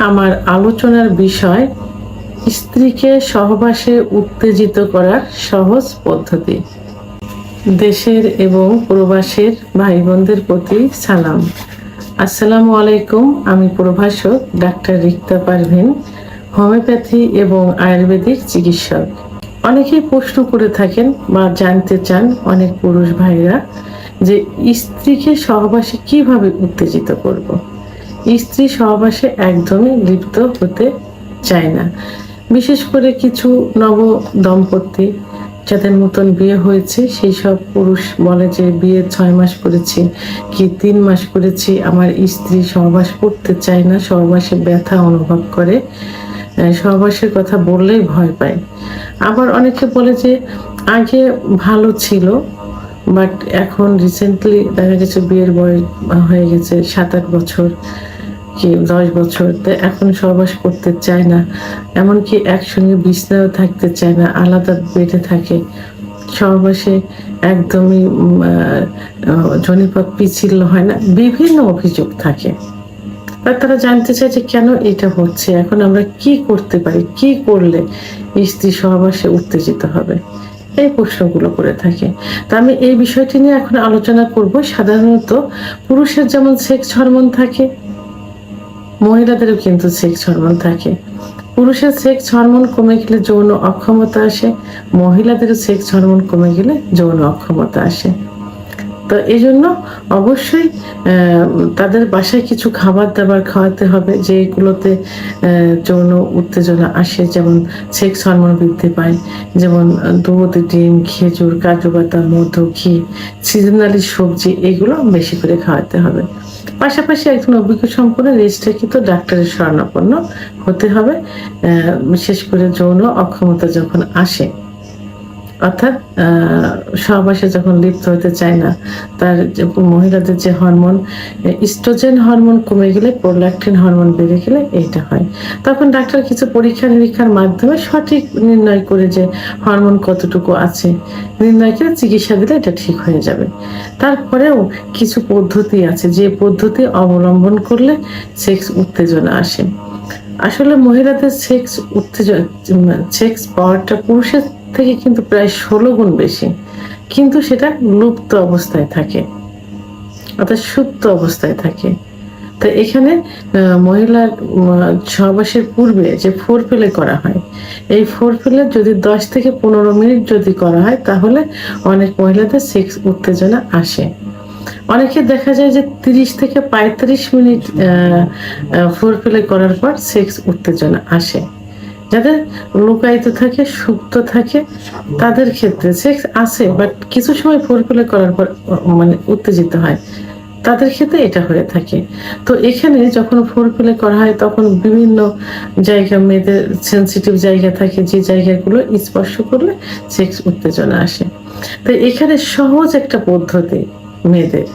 আমার আলোচনার বিষয় স্ত্রীকে সহবাসে উত্তেজিত করার সহজ পদ্ধতি। দেশের এবং প্রবাসের ভাই বোনদের প্রতি সালাম। আসসালামু আলাইকুম। আমি প্রভাষক ডাক্তার রিক্তা পারভিন, হোমিওপ্যাথি এবং আয়ুর্বেদিক চিকিৎসক। অনেকেই প্রশ্ন করে থাকেন বা জানতে চান অনেক পুরুষ ভাইরা যে স্ত্রীকে সহবাসে কিভাবে উত্তেজিত করব। স্ত্রী সহবাসে একদমই লিপ্ত হতে চায় না। বিশেষ করে কিছু নব দম্পতি যাদের নতুন বিয়ে হয়েছে সেই সব পুরুষ বলে যে বিয়ে 6 মাস করেছি কি 3 মাস করেছি, আমার স্ত্রী সহবাস করতে চায় না, সহবাসে ব্যথা অনুভব করে, সহবাসের কথা বললেই ভয় পায়। আবার অনেকে বলে যে আগে ভালো ছিল, বাট এখন রিসেন্টলি দেখা গেছে বিয়ের বয়স হয়ে গেছে 7-8 বছর কি 10 বছর, তো এখন সহবাস করতে চায় না, এমনকি একসঙ্গে বিছানায় থাকতে চায় না, আলাদা বেডে থাকে, সহবাসে একদমই জনিপথ পিছিল হয় না, বিভিন্ন অভিযোগ থাকে। তারা জানতে চায় যে কেন এটা হচ্ছে, এখন আমরা কি করতে পারি, কি করলে স্ত্রী সহবাসে উত্তেজিত হবে, এই প্রশ্নগুলো করে থাকে। তা আমি এই বিষয়টি নিয়ে এখন আলোচনা করব। সাধারণত পুরুষের যেমন সেক্স হরমোন থাকে, মহিলাদেরও কিন্তু সেক্স হরমোন থাকে। পুরুষের সেক্স হরমোন কমে গেলে যৌন অক্ষমতা আসে, মহিলাদেরও সেক্স হরমোন কমে গেলে যৌন অক্ষমতা আসে। তো এই জন্য অবশ্যই তাদের বাসায় কিছু খাবার দাবার খাওয়াতে হবে যেগুলোতে যৌন উত্তেজনা আসে, যেমন সেক্স হরমোন বৃদ্ধি পায়, যেমন দুধ, ডিম, খেজুর, কাজু বাদাম, মধু, ঘি, সিজনালি সবজি, এগুলো বেশি করে খাওয়াতে হবে। পাশাপাশি একজন অভিজ্ঞ সম্পন্ন রেজিস্ট্রিকৃত ডাক্তারের শরণাপন্ন হতে হবে, বিশেষ করে যৌন অক্ষমতা যখন আসে, অর্থাৎ সহবাসে যখন লিপ্ত হতে চায় না, তার মহিলাদের যে হরমোন ইস্ট্রোজেন হরমোন কমে গেলে, প্রোল্যাক্টিন হরমোন বেড়ে গেলে এইটা হয়। তখন ডাক্তার কিছু পরীক্ষা নিরীক্ষার মাধ্যমে সঠিক নির্ণয় করে যে হরমোন কতটুকু আছে নির্ণয় করে চিকিৎসা দিলে এটা ঠিক হয়ে যাবে। তারপরেও কিছু পদ্ধতি আছে যে পদ্ধতি অবলম্বন করলে সেক্স উত্তেজনা আসে। আসলে মহিলাদের সেক্স উত্তেজনা, সেক্স পাওয়ারটা পুরুষের থেকে কিন্তু প্রায় 16 গুণ বেশি, কিন্তু সেটা লুপ্ত অবস্থায় থাকে, অর্থাৎ সুপ্ত অবস্থায় থাকে। তো এখানে মহিলার সহবাসের পূর্বে যে ফোরপ্লে করা হয়, এই ফোরপ্লে যদি 10 থেকে 15 মিনিট যদি করা হয় তাহলে অনেক মহিলাদের সেক্স উত্তেজনা আসে। অনেকে দেখা যায় যে 30 থেকে 35 মিনিট ফোরপ্লে করার পর সেক্স উত্তেজনা আসে। যাদের লুকায়িত থাকে, সুপ্ত থাকে, তাদের ক্ষেত্রে সেক্স আসে বাট কিছু সময় ফোরপ্লে করার পর মানে উত্তেজিত হয়, তাদের ক্ষেত্রে এটা হয়ে থাকে। তো এখানে যখন ফোরপ্লে করা হয় তখন বিভিন্ন জায়গা, মেয়েদের সেন্সিটিভ জায়গা থাকে, যে জায়গাগুলো স্পর্শ করলে সেক্স উত্তেজনা আসে। তো এখানে সহজ একটা পদ্ধতি মেয়েদের,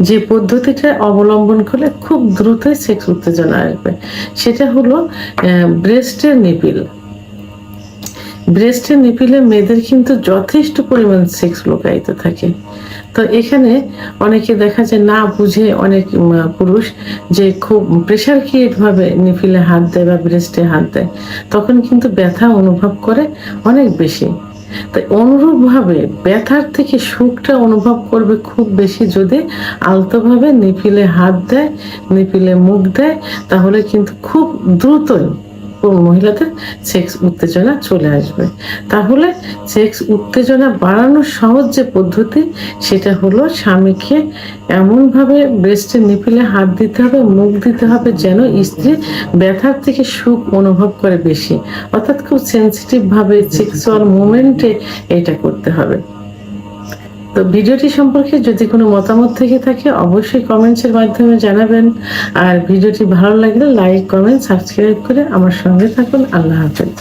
যে পদ্ধতিটা অবলম্বন করলে খুব দ্রুতই সেক্স উত্তেজনা আসবে, সেটা হলো ব্রেস্টের নিপিল। ব্রেস্টের নিপিলে মেয়েদের কিন্তু যথেষ্ট পরিমাণ সেক্স লুকায়িত থাকে। তো এখানে অনেকে দেখা যায় না বুঝে, অনেক পুরুষ যে খুব প্রেশার ক্রিয়েট ভাবে নিপিলে হাত দেয় বা ব্রেস্টে হাত দেয়, তখন কিন্তু ব্যথা অনুভব করে অনেক বেশি। তাই অনুরূপ ভাবে ব্যথার থেকে সুখটা অনুভব করবে খুব বেশি যদি আলতোভাবে নিপিলে হাত দেয়, নিপিলে মুখ দেয়, তাহলে কিন্তু খুব দ্রুতই মহিলাদের সেক্স উত্তেজনা চলে আসবে। তাহলে সেক্স উত্তেজনা বাড়ানোর সহজ যে পদ্ধতি সেটা হলো স্বামীকে এমনভাবে ব্রেস্টের নিপিলে হাত দিতে হবে, মুখ দিতে হবে যেন স্ত্রী ব্যথার থেকে সুখ অনুভব করে বেশি, অর্থাৎ খুব সেন্সিটিভ ভাবে সেক্সুয়াল মোমেন্টে এটা করতে হবে। তো ভিডিওটি সম্পর্কে যদি কোনো মতামত থেকে থাকে অবশ্যই কমেন্টসের মাধ্যমে জানাবেন। আর ভিডিওটি ভালো লাগলে লাইক, কমেন্ট, সাবস্ক্রাইব করে আমার সঙ্গে থাকুন। আল্লাহ হাফেজ।